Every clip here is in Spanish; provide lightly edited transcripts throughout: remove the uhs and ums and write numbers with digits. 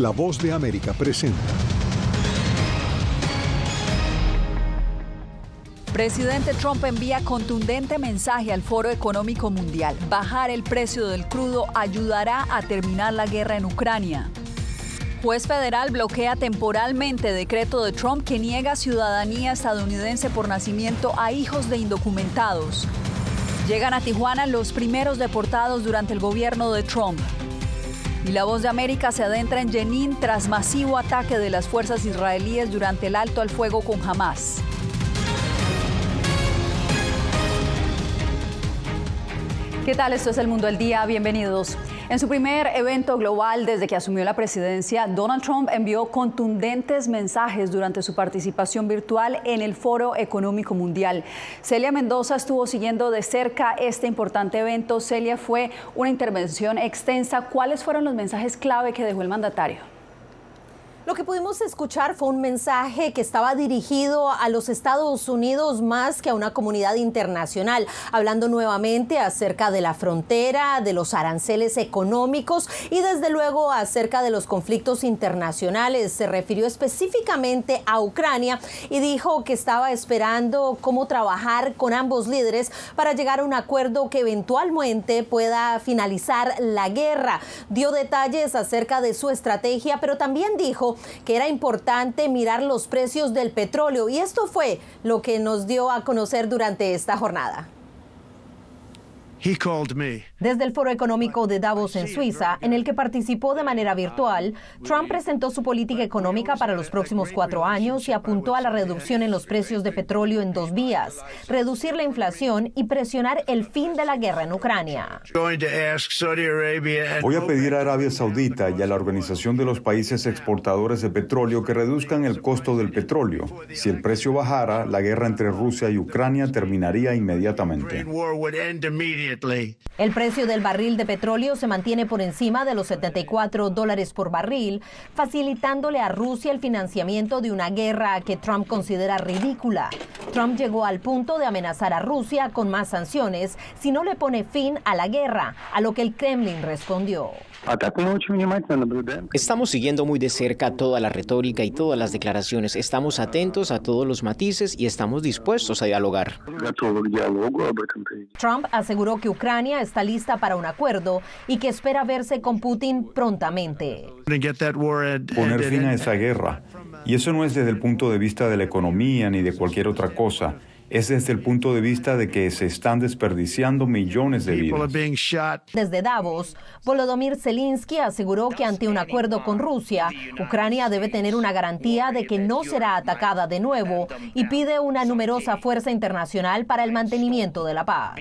La Voz de América presenta. Presidente Trump envía contundente mensaje al Foro Económico Mundial. Bajar el precio del crudo ayudará a terminar la guerra en Ucrania. Juez federal bloquea temporalmente decreto de Trump que niega ciudadanía estadounidense por nacimiento a hijos de indocumentados. Llegan a Tijuana los primeros deportados durante el gobierno de Trump. Y La Voz de América se adentra en Jenin tras masivo ataque de las fuerzas israelíes durante el alto al fuego con Hamás. ¿Qué tal? Esto es El Mundo al Día. Bienvenidos. En su primer evento global desde que asumió la presidencia, Donald Trump envió contundentes mensajes durante su participación virtual en el Foro Económico Mundial. Celia Mendoza estuvo siguiendo de cerca este importante evento. Celia, fue una intervención extensa. ¿Cuáles fueron los mensajes clave que dejó el mandatario? Lo que pudimos escuchar fue un mensaje que estaba dirigido a los Estados Unidos más que a una comunidad internacional, hablando nuevamente acerca de la frontera, de los aranceles económicos y desde luego acerca de los conflictos internacionales. Se refirió específicamente a Ucrania y dijo que estaba esperando cómo trabajar con ambos líderes para llegar a un acuerdo que eventualmente pueda finalizar la guerra. Dio detalles acerca de su estrategia, pero también dijo que era importante mirar los precios del petróleo, y esto fue lo que nos dio a conocer durante esta jornada. Desde el Foro Económico de Davos en Suiza, en el que participó de manera virtual, Trump presentó su política económica para los próximos 4 años y apuntó a la reducción en los precios de petróleo en 2 vías, reducir la inflación y presionar el fin de la guerra en Ucrania. Voy a pedir a Arabia Saudita y a la Organización de los Países Exportadores de Petróleo que reduzcan el costo del petróleo. Si el precio bajara, la guerra entre Rusia y Ucrania terminaría inmediatamente. El precio del barril de petróleo se mantiene por encima de los $74 por barril, facilitándole a Rusia el financiamiento de una guerra que Trump considera ridícula. Trump llegó al punto de amenazar a Rusia con más sanciones si no le pone fin a la guerra, a lo que el Kremlin respondió. Estamos siguiendo muy de cerca toda la retórica y todas las declaraciones. Estamos atentos a todos los matices y estamos dispuestos a dialogar. Trump aseguró que Ucrania está lista para un acuerdo y que espera verse con Putin prontamente. Poner fin a esa guerra. Y eso no es desde el punto de vista de la economía ni de cualquier otra cosa. Es desde el punto de vista de que se están desperdiciando millones de vidas. Desde Davos, Volodymyr Zelensky aseguró que ante un acuerdo con Rusia, Ucrania debe tener una garantía de que no será atacada de nuevo y pide una numerosa fuerza internacional para el mantenimiento de la paz.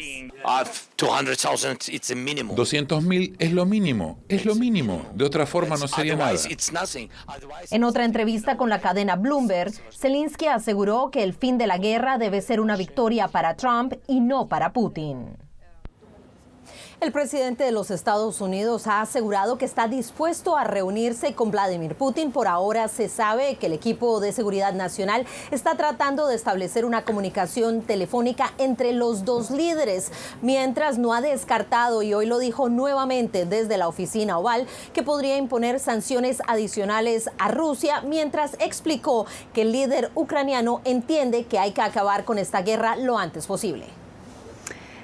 200.000 es lo mínimo, De otra forma no sería nada. En otra entrevista con la cadena Bloomberg, Zelensky aseguró que el fin de la guerra debe ser una victoria para Trump y no para Putin. El presidente de los Estados Unidos ha asegurado que está dispuesto a reunirse con Vladimir Putin. Por ahora se sabe que el equipo de seguridad nacional está tratando de establecer una comunicación telefónica entre los dos líderes, mientras no ha descartado, y hoy lo dijo nuevamente desde la oficina oval, que podría imponer sanciones adicionales a Rusia, mientras explicó que el líder ucraniano entiende que hay que acabar con esta guerra lo antes posible.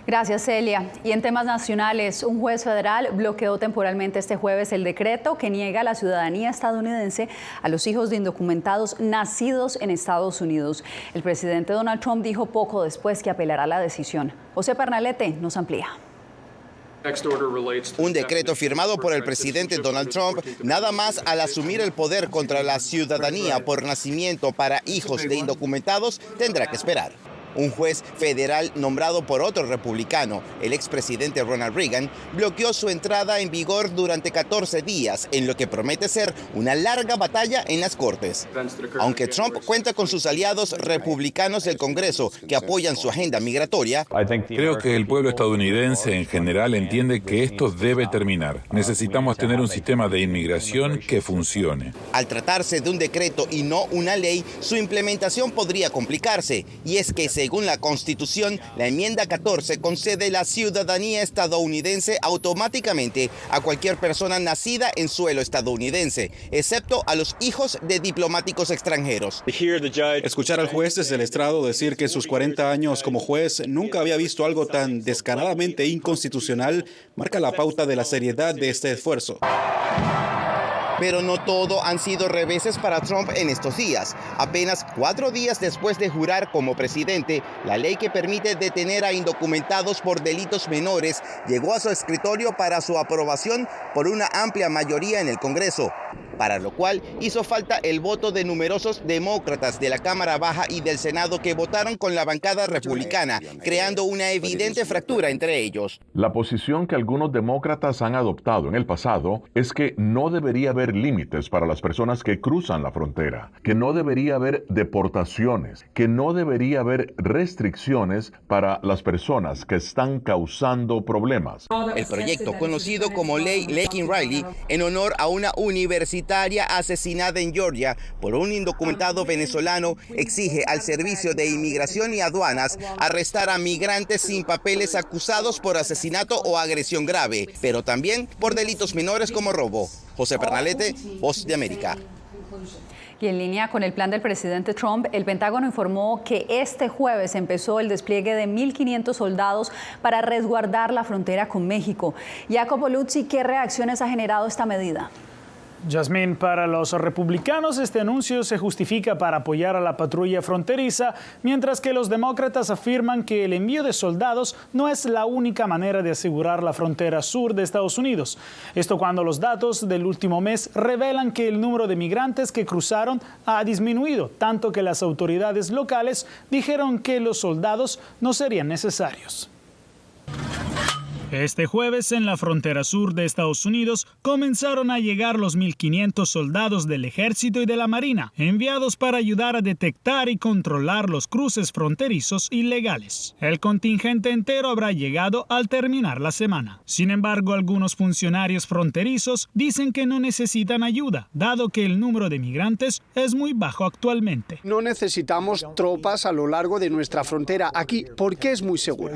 Gracias, Celia. Y en temas nacionales, un juez federal bloqueó temporalmente este jueves el decreto que niega la ciudadanía estadounidense a los hijos de indocumentados nacidos en Estados Unidos. El presidente Donald Trump dijo poco después que apelará la decisión. José Pernalete nos amplía. Un decreto firmado por el presidente Donald Trump, nada más al asumir el poder contra la ciudadanía por nacimiento para hijos de indocumentados, tendrá que esperar. Un juez federal nombrado por otro republicano, el expresidente Ronald Reagan, bloqueó su entrada en vigor durante 14 días, en lo que promete ser una larga batalla en las Cortes. Aunque Trump cuenta con sus aliados republicanos del Congreso que apoyan su agenda migratoria, creo que el pueblo estadounidense en general entiende que esto debe terminar. Necesitamos tener un sistema de inmigración que funcione. Al tratarse de un decreto y no una ley, su implementación podría complicarse, y es que se Según la Constitución, la enmienda 14 concede la ciudadanía estadounidense automáticamente a cualquier persona nacida en suelo estadounidense, excepto a los hijos de diplomáticos extranjeros. Escuchar al juez desde el estrado decir que en sus 40 años como juez nunca había visto algo tan descaradamente inconstitucional marca la pauta de la seriedad de este esfuerzo. Pero no todo han sido reveses para Trump en estos días. Apenas 4 días después de jurar como presidente, la ley que permite detener a indocumentados por delitos menores llegó a su escritorio para su aprobación por una amplia mayoría en el Congreso, para lo cual hizo falta el voto de numerosos demócratas de la Cámara Baja y del Senado que votaron con la bancada republicana, creando una evidente fractura entre ellos. La posición que algunos demócratas han adoptado en el pasado es que no debería haber límites para las personas que cruzan la frontera, que no debería haber deportaciones, que no debería haber restricciones para las personas que están causando problemas. El proyecto, conocido como Ley Laken Riley, en honor a una universitaria asesinada en Georgia por un indocumentado venezolano, exige al Servicio de Inmigración y Aduanas arrestar a migrantes sin papeles acusados por asesinato o agresión grave, pero también por delitos menores como robo. José Pernalete, Voz de América. Y en línea con el plan del presidente Trump, el Pentágono informó que este jueves empezó el despliegue de 1.500 soldados para resguardar la frontera con México. Jacopo Luzzi, ¿qué reacciones ha generado esta medida? Yasmín, para los republicanos este anuncio se justifica para apoyar a la patrulla fronteriza, mientras que los demócratas afirman que el envío de soldados no es la única manera de asegurar la frontera sur de Estados Unidos. Esto cuando los datos del último mes revelan que el número de migrantes que cruzaron ha disminuido, tanto que las autoridades locales dijeron que los soldados no serían necesarios. Este jueves, en la frontera sur de Estados Unidos, comenzaron a llegar los 1.500 soldados del Ejército y de la Marina, enviados para ayudar a detectar y controlar los cruces fronterizos ilegales. El contingente entero habrá llegado al terminar la semana. Sin embargo, algunos funcionarios fronterizos dicen que no necesitan ayuda, dado que el número de migrantes es muy bajo actualmente. No necesitamos tropas a lo largo de nuestra frontera aquí, porque es muy seguro.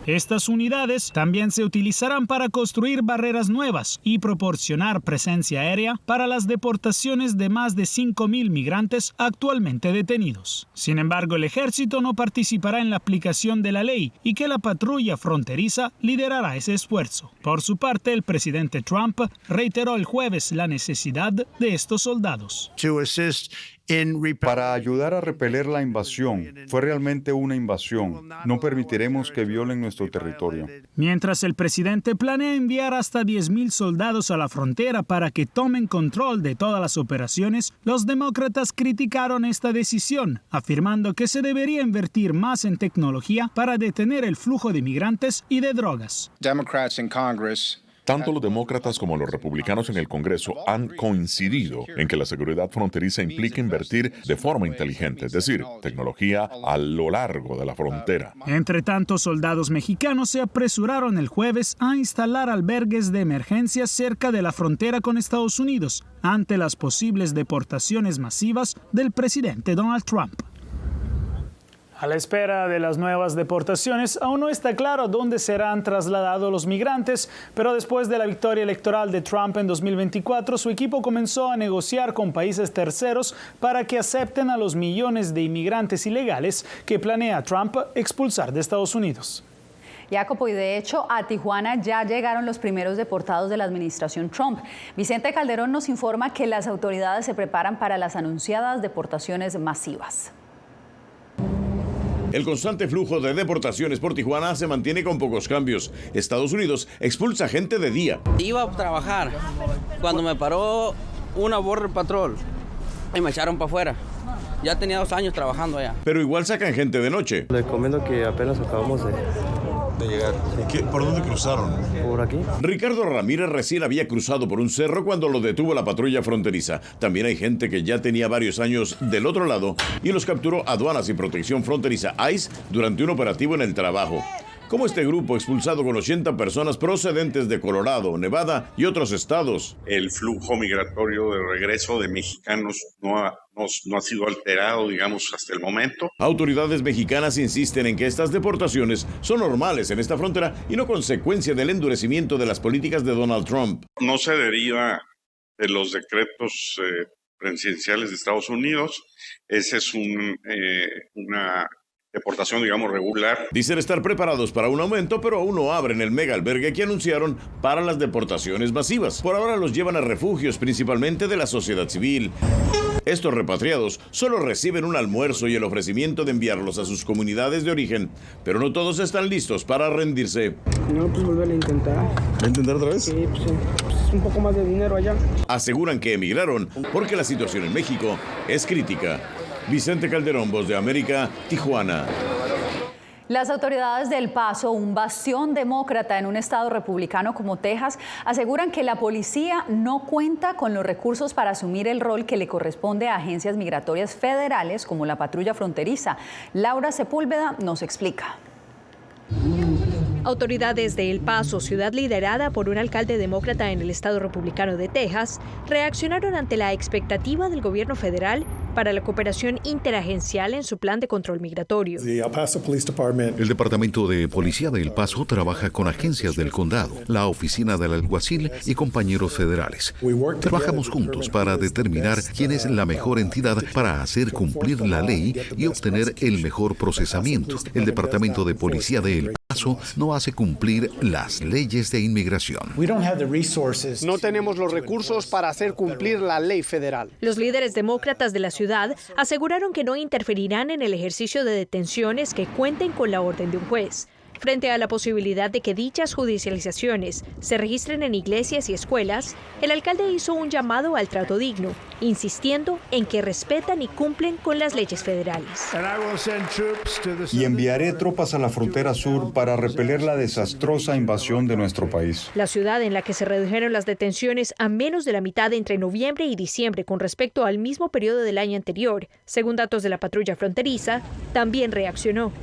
Estas unidades también se utilizarán para construir barreras nuevas y proporcionar presencia aérea para las deportaciones de más de 5.000 migrantes actualmente detenidos. Sin embargo, el ejército no participará en la aplicación de la ley y que la patrulla fronteriza liderará ese esfuerzo. Por su parte, el presidente Trump reiteró el jueves la necesidad de estos soldados. Para ayudar a repeler la invasión. Fue realmente una invasión. No permitiremos que violen nuestro territorio. Mientras el presidente planea enviar hasta 10.000 soldados a la frontera para que tomen control de todas las operaciones, los demócratas criticaron esta decisión, afirmando que se debería invertir más en tecnología para detener el flujo de migrantes y de drogas. Tanto los demócratas como los republicanos en el Congreso han coincidido en que la seguridad fronteriza implica invertir de forma inteligente, es decir, tecnología a lo largo de la frontera. Entre tanto, soldados mexicanos se apresuraron el jueves a instalar albergues de emergencia cerca de la frontera con Estados Unidos, ante las posibles deportaciones masivas del presidente Donald Trump. A la espera de las nuevas deportaciones, aún no está claro dónde serán trasladados los migrantes, pero después de la victoria electoral de Trump en 2024, su equipo comenzó a negociar con países terceros para que acepten a los millones de inmigrantes ilegales que planea Trump expulsar de Estados Unidos. Jacopo, y de hecho a Tijuana ya llegaron los primeros deportados de la administración Trump. Vicente Calderón nos informa que las autoridades se preparan para las anunciadas deportaciones masivas. El constante flujo de deportaciones por Tijuana se mantiene con pocos cambios. Estados Unidos expulsa gente de día. Iba a trabajar cuando me paró una Border Patrol y me echaron para afuera. Ya tenía 2 años trabajando allá. Pero igual sacan gente de noche. Les comento que apenas acabamos de llegar. ¿Por dónde cruzaron? Por aquí. Ricardo Ramírez recién había cruzado por un cerro cuando lo detuvo la patrulla fronteriza. También hay gente que ya tenía varios años del otro lado y los capturó Aduanas y Protección Fronteriza ICE durante un operativo en el trabajo. como este grupo expulsado con 80 personas procedentes de Colorado, Nevada y otros estados. El flujo migratorio de regreso de mexicanos no ha sido alterado, digamos, hasta el momento. Autoridades mexicanas insisten en que estas deportaciones son normales en esta frontera y no consecuencia del endurecimiento de las políticas de Donald Trump. No se deriva de los decretos presidenciales de Estados Unidos. Esa es una deportación, digamos, regular. Dicen estar preparados para un aumento, pero aún no abren el mega albergue que anunciaron para las deportaciones masivas. Por ahora los llevan a refugios, principalmente de la sociedad civil. Estos repatriados solo reciben un almuerzo y el ofrecimiento de enviarlos a sus comunidades de origen, pero no todos están listos para rendirse. No, pues volver a intentar. ¿A intentar otra vez? Sí, pues un poco más de dinero allá. Aseguran que emigraron porque la situación en México es crítica. Vicente Calderón, Voz de América, Tijuana. Las autoridades de El Paso, un bastión demócrata en un estado republicano como Texas, aseguran que la policía no cuenta con los recursos para asumir el rol que le corresponde a agencias migratorias federales como la patrulla fronteriza. Laura Sepúlveda nos explica. Autoridades de El Paso, ciudad liderada por un alcalde demócrata en el estado republicano de Texas, reaccionaron ante la expectativa del gobierno federal para la cooperación interagencial en su plan de control migratorio. El Departamento de Policía de El Paso trabaja con agencias del condado, la Oficina del Alguacil y compañeros federales. Trabajamos juntos para determinar quién es la mejor entidad para hacer cumplir la ley y obtener el mejor procesamiento. El Departamento de Policía de El Paso no hace cumplir las leyes de inmigración. No tenemos los recursos para hacer cumplir la ley federal. Los líderes demócratas de la ciudad aseguraron que no interferirán en el ejercicio de detenciones que cuenten con la orden de un juez. Frente a la posibilidad de que dichas judicializaciones se registren en iglesias y escuelas, el alcalde hizo un llamado al trato digno, insistiendo en que respetan y cumplen con las leyes federales. Y enviaré tropas a la frontera sur para repeler la desastrosa invasión de nuestro país. La ciudad en la que se redujeron las detenciones a menos de la mitad entre noviembre y diciembre con respecto al mismo periodo del año anterior, según datos de la patrulla fronteriza, también reaccionó.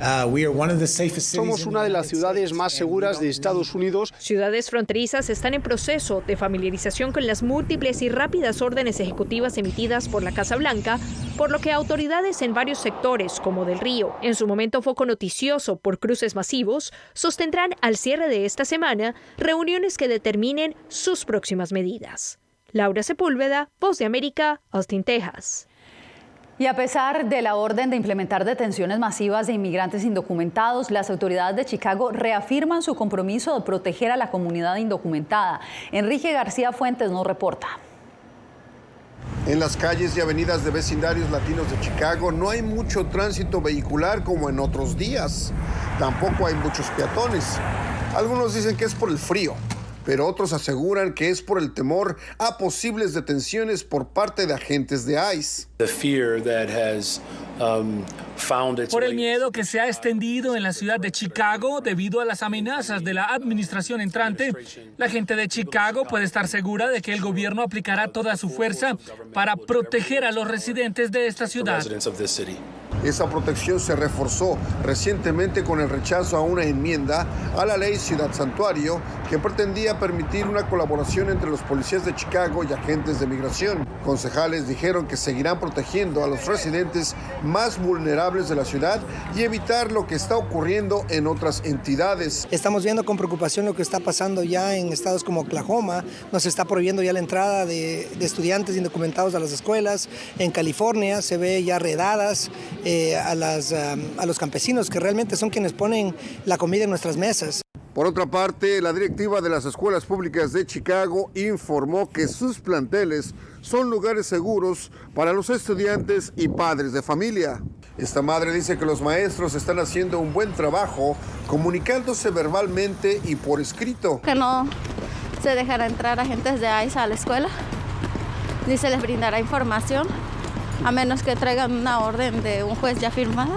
Somos una de las ciudades más seguras de Estados Unidos. Ciudades fronterizas están en proceso de familiarización con las múltiples y rápidas órdenes ejecutivas emitidas por la Casa Blanca, por lo que autoridades en varios sectores, como Del Río, en su momento foco noticioso por cruces masivos, sostendrán al cierre de esta semana reuniones que determinen sus próximas medidas. Laura Sepúlveda, Voz de América, Austin, Texas. Y a pesar de la orden de implementar detenciones masivas de inmigrantes indocumentados, las autoridades de Chicago reafirman su compromiso de proteger a la comunidad indocumentada. Enrique García Fuentes nos reporta. En las calles y avenidas de vecindarios latinos de Chicago no hay mucho tránsito vehicular como en otros días. Tampoco hay muchos peatones. Algunos dicen que es por el frío, pero otros aseguran que es por el temor a posibles detenciones por parte de agentes de ICE. Por el miedo que se ha extendido en la ciudad de Chicago debido a las amenazas de la administración entrante, la gente de Chicago puede estar segura de que el gobierno aplicará toda su fuerza para proteger a los residentes de esta ciudad. Esa protección se reforzó recientemente con el rechazo a una enmienda a la ley Ciudad Santuario que pretendía permitir una colaboración entre los policías de Chicago y agentes de migración. Concejales dijeron que seguirán protegiendo a los residentes más vulnerables de la ciudad y evitar lo que está ocurriendo en otras entidades. Estamos viendo con preocupación lo que está pasando ya en estados como Oklahoma. Nos está prohibiendo ya la entrada de estudiantes indocumentados a las escuelas. En California se ve ya redadas a los campesinos, que realmente son quienes ponen la comida en nuestras mesas. Por otra parte, la directiva de las escuelas públicas de Chicago informó que sus planteles son lugares seguros para los estudiantes y padres de familia. Esta madre dice que los maestros están haciendo un buen trabajo comunicándose verbalmente y por escrito. Que no se dejará entrar agentes de ICE a la escuela, ni se les brindará información, a menos que traigan una orden de un juez ya firmada.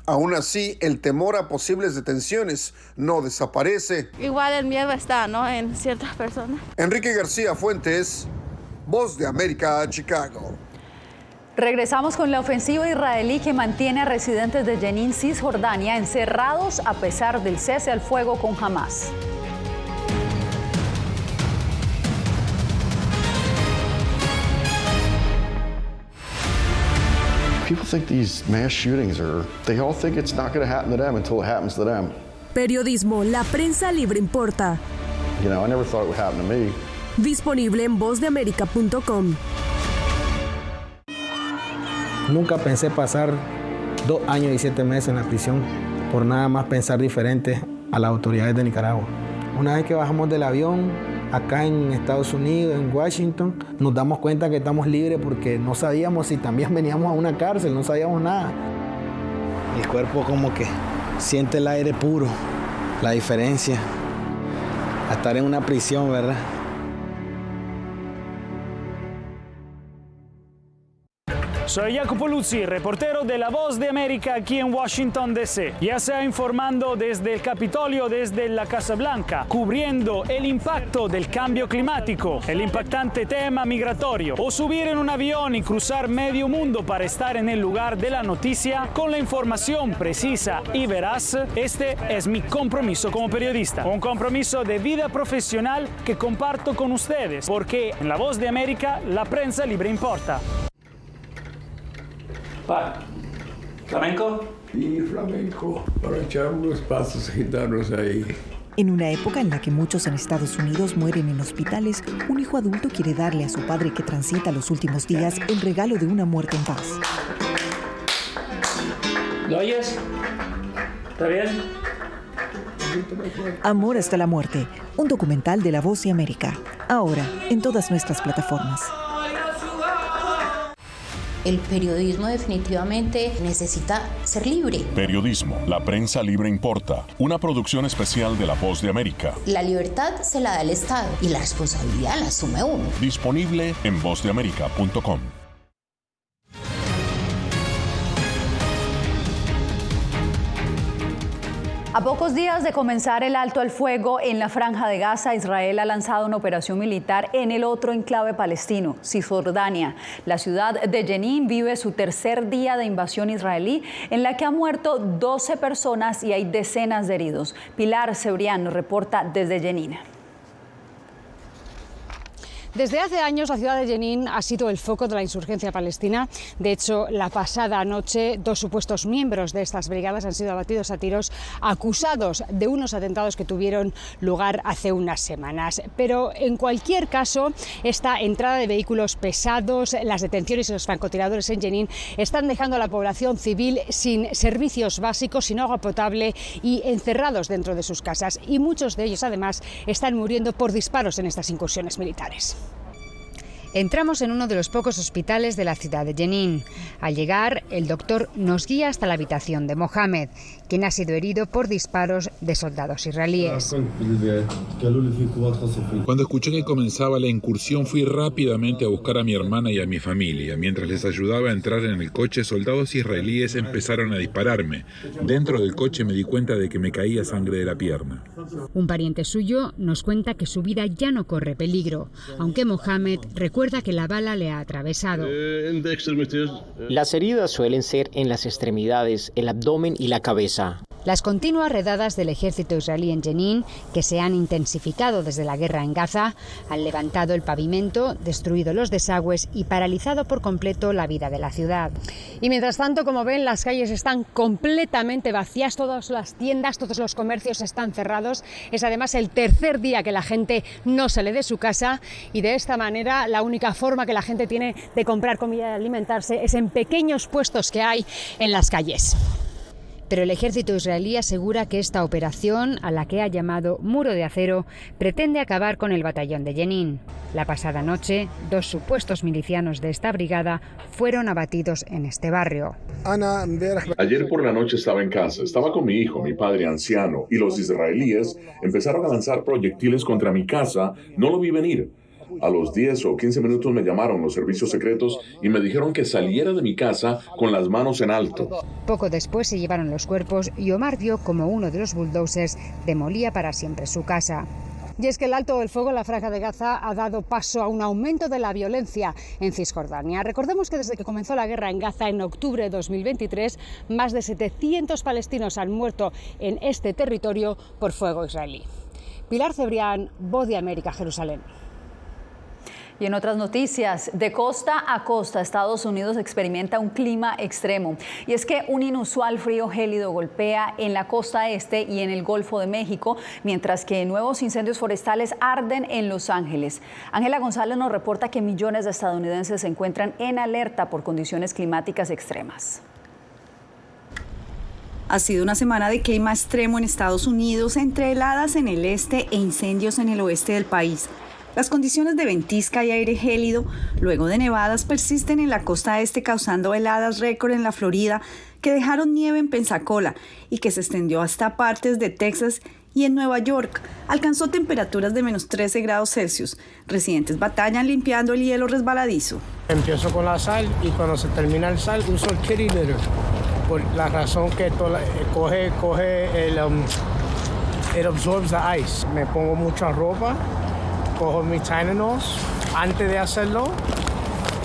Aún así, el temor a posibles detenciones no desaparece. Igual el miedo está, ¿no?, en ciertas personas. Enrique García Fuentes, Voz de América, Chicago. Regresamos con la ofensiva israelí que mantiene a residentes de Jenin, Cisjordania, encerrados a pesar del cese al fuego con Hamas. People think these mass shootings they all think it's not going to happen to them until it happens to them. Periodismo, la prensa libre importa. You know, I never thought it would happen to me. Disponible en vozdeamerica.com. Nunca pensé pasar 2 años y 7 meses en la prisión por nada más pensar diferente a las autoridades de Nicaragua. Una vez que bajamos del avión, acá en Estados Unidos, en Washington, nos damos cuenta que estamos libres porque no sabíamos si también veníamos a una cárcel, no sabíamos nada. El cuerpo como que siente el aire puro, la diferencia a estar en una prisión, ¿verdad? Soy Jacopo Luzzi, reportero de La Voz de América aquí en Washington, D.C. Ya sea informando desde el Capitolio, desde la Casa Blanca, cubriendo el impacto del cambio climático, el impactante tema migratorio, o subir en un avión y cruzar medio mundo para estar en el lugar de la noticia con la información precisa y veraz, este es mi compromiso como periodista. Un compromiso de vida profesional que comparto con ustedes, porque en La Voz de América la prensa libre importa. ¿Flamenco? Sí, flamenco, para echar unos pasos gitanos ahí. En una época en la que muchos en Estados Unidos mueren en hospitales, un hijo adulto quiere darle a su padre que transita los últimos días el regalo de una muerte en paz. ¿Lo oyes? ¿Está bien? Amor hasta la muerte, un documental de La Voz de América. Ahora, en todas nuestras plataformas. El periodismo definitivamente necesita ser libre. Periodismo, la prensa libre importa. Una producción especial de La Voz de América. La libertad se la da el Estado y la responsabilidad la asume uno. Disponible en vozdeamerica.com. A pocos días de comenzar el alto al fuego en la Franja de Gaza, Israel ha lanzado una operación militar en el otro enclave palestino, Cisjordania. La ciudad de Jenin vive su tercer día de invasión israelí, en la que han muerto 12 personas y hay decenas de heridos. Pilar Cebrián nos reporta desde Jenin. Desde hace años la ciudad de Jenin ha sido el foco de la insurgencia palestina. De hecho, la pasada noche 2 supuestos miembros de estas brigadas han sido abatidos a tiros, acusados de unos atentados que tuvieron lugar hace unas semanas. Pero en cualquier caso, esta entrada de vehículos pesados, las detenciones y los francotiradores en Jenin están dejando a la población civil sin servicios básicos, sin agua potable y encerrados dentro de sus casas. Y muchos de ellos, además, están muriendo por disparos en estas incursiones militares. Entramos en uno de los pocos hospitales de la ciudad de Jenin. Al llegar, el doctor nos guía hasta la habitación de Mohamed, quien ha sido herido por disparos de soldados israelíes. Cuando escuché que comenzaba la incursión, fui rápidamente a buscar a mi hermana y a mi familia. Mientras les ayudaba a entrar en el coche, soldados israelíes empezaron a dispararme. Dentro del coche me di cuenta de que me caía sangre de la pierna. Un pariente suyo nos cuenta que su vida ya no corre peligro, aunque Mohamed recuerda que la bala le ha atravesado. Las heridas suelen ser en las extremidades, el abdomen y la cabeza. Las continuas redadas del ejército israelí en Jenin, que se han intensificado desde la guerra en Gaza, han levantado el pavimento, destruido los desagües y paralizado por completo la vida de la ciudad. Y mientras tanto, como ven, las calles están completamente vacías, todas las tiendas, todos los comercios están cerrados. Es además el tercer día que la gente no sale de su casa y de esta manera la única forma que la gente tiene de comprar comida y alimentarse es en pequeños puestos que hay en las calles. Pero el ejército israelí asegura que esta operación, a la que ha llamado Muro de Acero, pretende acabar con el batallón de Jenin. La pasada noche, 2 supuestos milicianos de esta brigada fueron abatidos en este barrio. Ayer por la noche estaba en casa, estaba con mi hijo, mi padre anciano, y los israelíes empezaron a lanzar proyectiles contra mi casa. No lo vi venir. A los 10 o 15 minutos me llamaron los servicios secretos y me dijeron que saliera de mi casa con las manos en alto. Poco después se llevaron los cuerpos y Omar vio como uno de los bulldozers demolía para siempre su casa. Y es que el alto del fuego en la Franja de Gaza ha dado paso a un aumento de la violencia en Cisjordania. Recordemos que desde que comenzó la guerra en Gaza en octubre de 2023, más de 700 palestinos han muerto en este territorio por fuego israelí. Pilar Cebrián, Voz de América, Jerusalén. Y en otras noticias, de costa a costa, Estados Unidos experimenta un clima extremo. Y es que un inusual frío gélido golpea en la costa este y en el Golfo de México, mientras que nuevos incendios forestales arden en Los Ángeles. Ángela González nos reporta que millones de estadounidenses se encuentran en alerta por condiciones climáticas extremas. Ha sido una semana de clima extremo en Estados Unidos, entre heladas en el este e incendios en el oeste del país. Las condiciones de ventisca y aire gélido, luego de nevadas, persisten en la costa este, causando heladas récord en la Florida, que dejaron nieve en Pensacola y que se extendió hasta partes de Texas y en Nueva York. Alcanzó temperaturas de menos 13 grados Celsius. Residentes batallan limpiando el hielo resbaladizo. Empiezo con la sal y cuando se termina el sal uso el kitty litter, por la razón que it absorbs the ice. Me pongo mucha ropa. Cojo mi Tylenol antes de hacerlo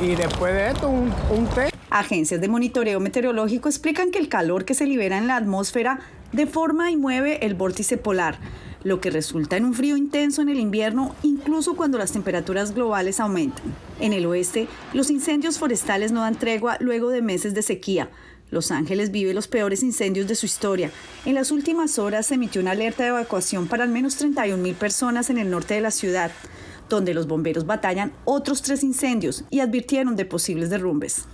y después de esto un té. Agencias de monitoreo meteorológico explican que el calor que se libera en la atmósfera deforma y mueve el vórtice polar, lo que resulta en un frío intenso en el invierno, incluso cuando las temperaturas globales aumentan. En el oeste, los incendios forestales no dan tregua luego de meses de sequía. Los Ángeles vive los peores incendios de su historia. En las últimas horas se emitió una alerta de evacuación para al menos 31,000 personas en el norte de la ciudad, donde los bomberos batallan otros 3 incendios y advirtieron de posibles derrumbes.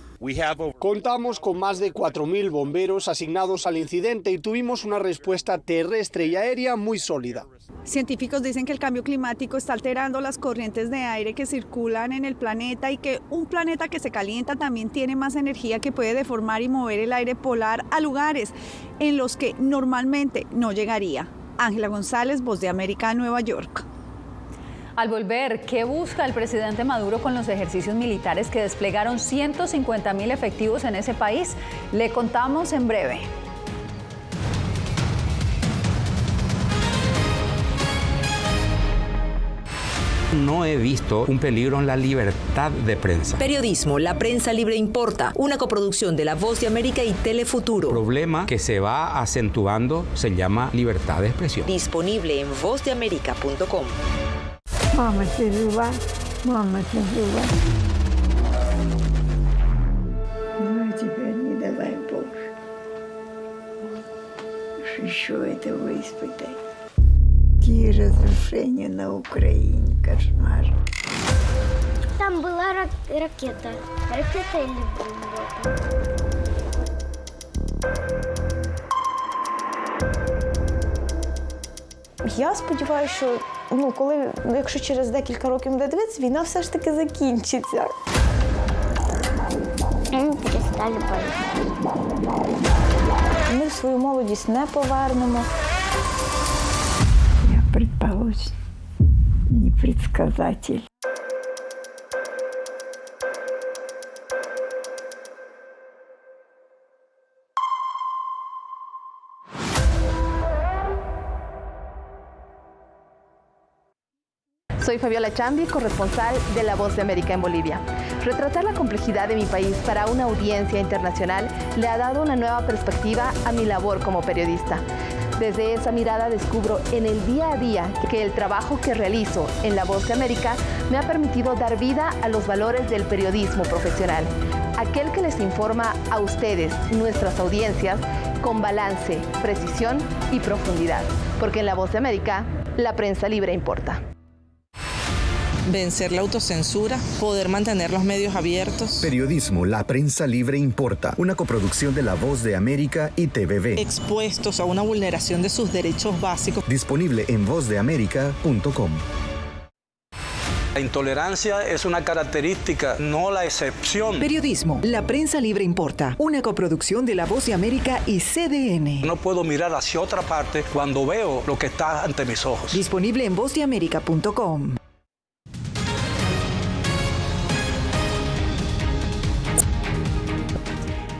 Contamos con más de 4,000 bomberos asignados al incidente y tuvimos una respuesta terrestre y aérea muy sólida. Científicos dicen que el cambio climático está alterando las corrientes de aire que circulan en el planeta y que un planeta que se calienta también tiene más energía que puede deformar y mover el aire polar a lugares en los que normalmente no llegaría. Ángela González, Voz de América, Nueva York. Al volver, ¿qué busca el presidente Maduro con los ejercicios militares que desplegaron 150,000 efectivos en ese país? Le contamos en breve. No he visto un peligro en la libertad de prensa. Periodismo, La Prensa Libre Importa, una coproducción de La Voz de América y Telefuturo. El problema que se va acentuando se llama libertad de expresión. Disponible en vozdeamerica.com. Mama, тяжело. Ну, теперь не давай Боже. Еще этого испытай. Какие разрушения на Украине, кошмар. Там была ракета. Ракета или бомба? Я сподіваюся, що якщо через декілька років буде дивитися, війна все ж таки закінчиться. Ми перестали боятися. Ми свою молодість не повернемо. Я предположим, не предсказатель. Soy Fabiola Chambi, corresponsal de La Voz de América en Bolivia. Retratar la complejidad de mi país para una audiencia internacional le ha dado una nueva perspectiva a mi labor como periodista. Desde esa mirada descubro en el día a día que el trabajo que realizo en La Voz de América me ha permitido dar vida a los valores del periodismo profesional. Aquel que les informa a ustedes, nuestras audiencias, con balance, precisión y profundidad. Porque en La Voz de América, la prensa libre importa. Vencer la autocensura, poder mantener los medios abiertos. Periodismo, La Prensa Libre Importa, una coproducción de La Voz de América y TVV. Expuestos a una vulneración de sus derechos básicos. Disponible en vozdeamerica.com. La intolerancia es una característica, no la excepción. Periodismo, La Prensa Libre Importa, una coproducción de La Voz de América y CDN. No puedo mirar hacia otra parte cuando veo lo que está ante mis ojos. Disponible en vozdeamerica.com.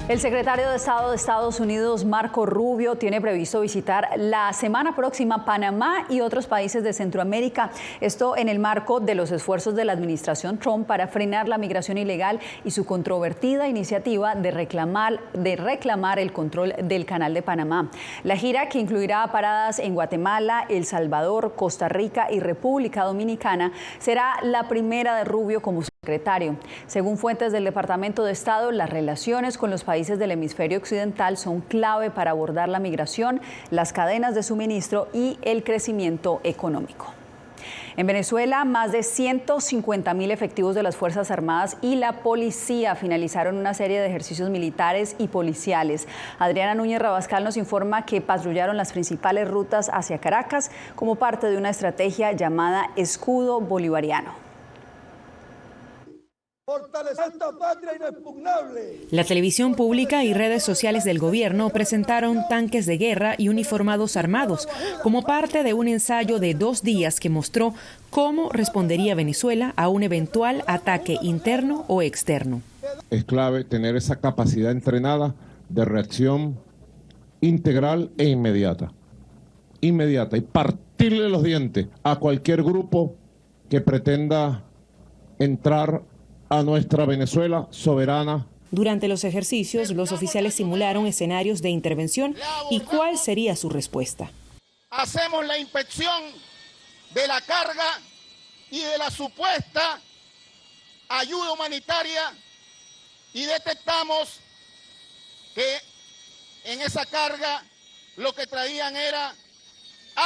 El secretario de Estado de Estados Unidos, Marco Rubio, tiene previsto visitar la semana próxima Panamá y otros países de Centroamérica. Esto en el marco de los esfuerzos de la administración Trump para frenar la migración ilegal y su controvertida iniciativa de reclamar el control del Canal de Panamá. La gira, que incluirá paradas en Guatemala, El Salvador, Costa Rica y República Dominicana, será la primera de Rubio como secretario. Según fuentes del Departamento de Estado, las relaciones con los países del hemisferio occidental son clave para abordar la migración, las cadenas de suministro y el crecimiento económico. En Venezuela, más de 150.000 efectivos de las Fuerzas Armadas y la policía finalizaron una serie de ejercicios militares y policiales. Adriana Núñez Rabascal nos informa que patrullaron las principales rutas hacia Caracas como parte de una estrategia llamada Escudo Bolivariano. La televisión pública y redes sociales del gobierno presentaron tanques de guerra y uniformados armados como parte de un ensayo de 2 días que mostró cómo respondería Venezuela a un eventual ataque interno o externo. Es clave tener esa capacidad entrenada de reacción integral e inmediata y partirle los dientes a cualquier grupo que pretenda entrar a nuestra Venezuela soberana. Durante los ejercicios, los oficiales simularon escenarios de intervención y cuál sería su respuesta. Hacemos la inspección de la carga y de la supuesta ayuda humanitaria y detectamos que en esa carga lo que traían era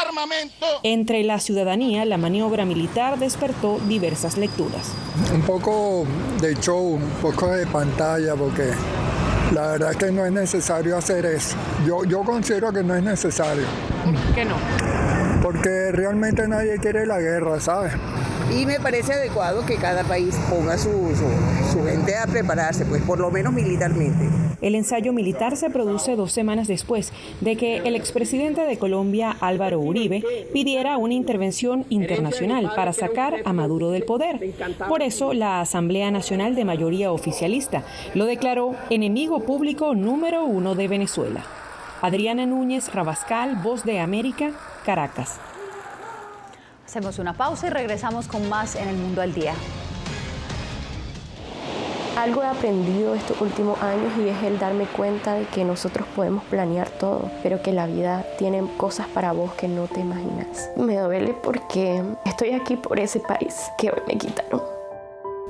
armamento. Entre la ciudadanía, la maniobra militar despertó diversas lecturas. Un poco de show, un poco de pantalla, porque la verdad es que no es necesario hacer eso. Yo considero que no es necesario. ¿Por qué no? Porque realmente nadie quiere la guerra, ¿sabes? Y me parece adecuado que cada país ponga su gente a prepararse, pues por lo menos militarmente. El ensayo militar se produce 2 semanas después de que el expresidente de Colombia, Álvaro Uribe, pidiera una intervención internacional para sacar a Maduro del poder. Por eso, la Asamblea Nacional de mayoría oficialista lo declaró enemigo público número 1 de Venezuela. Adriana Núñez Rabascal, Voz de América, Caracas. Hacemos una pausa y regresamos con más en El Mundo al Día. Algo he aprendido estos últimos años y es el darme cuenta de que nosotros podemos planear todo, pero que la vida tiene cosas para vos que no te imaginas. Me duele porque estoy aquí por ese país que hoy me quitaron.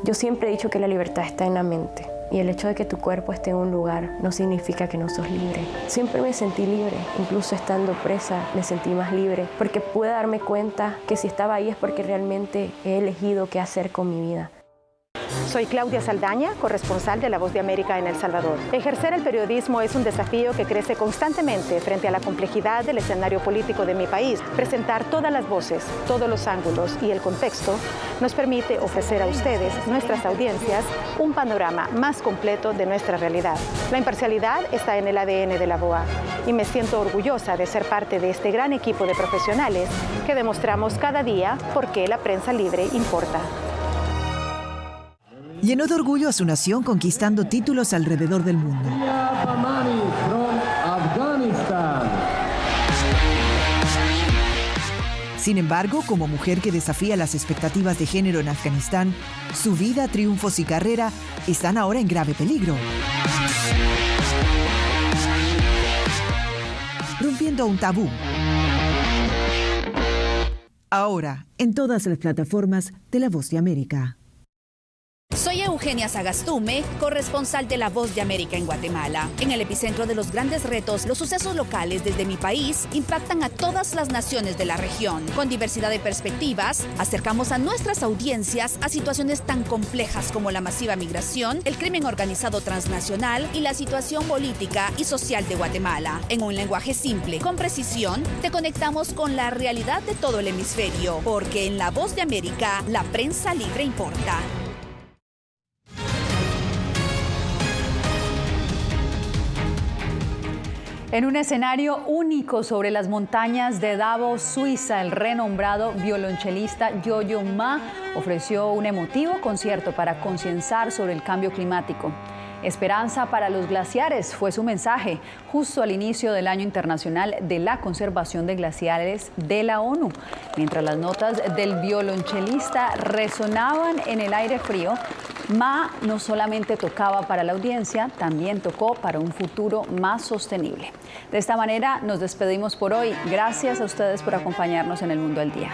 Yo siempre he dicho que la libertad está en la mente. Y el hecho de que tu cuerpo esté en un lugar no significa que no sos libre. Siempre me sentí libre, incluso estando presa me sentí más libre, porque pude darme cuenta que si estaba ahí es porque realmente he elegido qué hacer con mi vida. Soy Claudia Saldaña, corresponsal de La Voz de América en El Salvador. Ejercer el periodismo es un desafío que crece constantemente frente a la complejidad del escenario político de mi país. Presentar todas las voces, todos los ángulos y el contexto nos permite ofrecer a ustedes, nuestras audiencias, un panorama más completo de nuestra realidad. La imparcialidad está en el ADN de la VOA y me siento orgullosa de ser parte de este gran equipo de profesionales que demostramos cada día por qué la prensa libre importa. Llenó de orgullo a su nación conquistando títulos alrededor del mundo. Sin embargo, como mujer que desafía las expectativas de género en Afganistán, su vida, triunfos y carrera están ahora en grave peligro. Rompiendo un tabú. Ahora, en todas las plataformas de La Voz de América. Soy Eugenia Sagastume, corresponsal de La Voz de América en Guatemala. En el epicentro de los grandes retos, los sucesos locales desde mi país impactan a todas las naciones de la región. Con diversidad de perspectivas, acercamos a nuestras audiencias a situaciones tan complejas como la masiva migración, el crimen organizado transnacional y la situación política y social de Guatemala. En un lenguaje simple, con precisión, te conectamos con la realidad de todo el hemisferio, porque en La Voz de América, la prensa libre importa. En un escenario único sobre las montañas de Davos, Suiza, el renombrado violonchelista Yo-Yo Ma ofreció un emotivo concierto para concienciar sobre el cambio climático. Esperanza para los glaciares fue su mensaje justo al inicio del Año Internacional de la Conservación de Glaciares de la ONU. Mientras las notas del violonchelista resonaban en el aire frío, Ma no solamente tocaba para la audiencia, también tocó para un futuro más sostenible. De esta manera nos despedimos por hoy. Gracias a ustedes por acompañarnos en El Mundo al Día.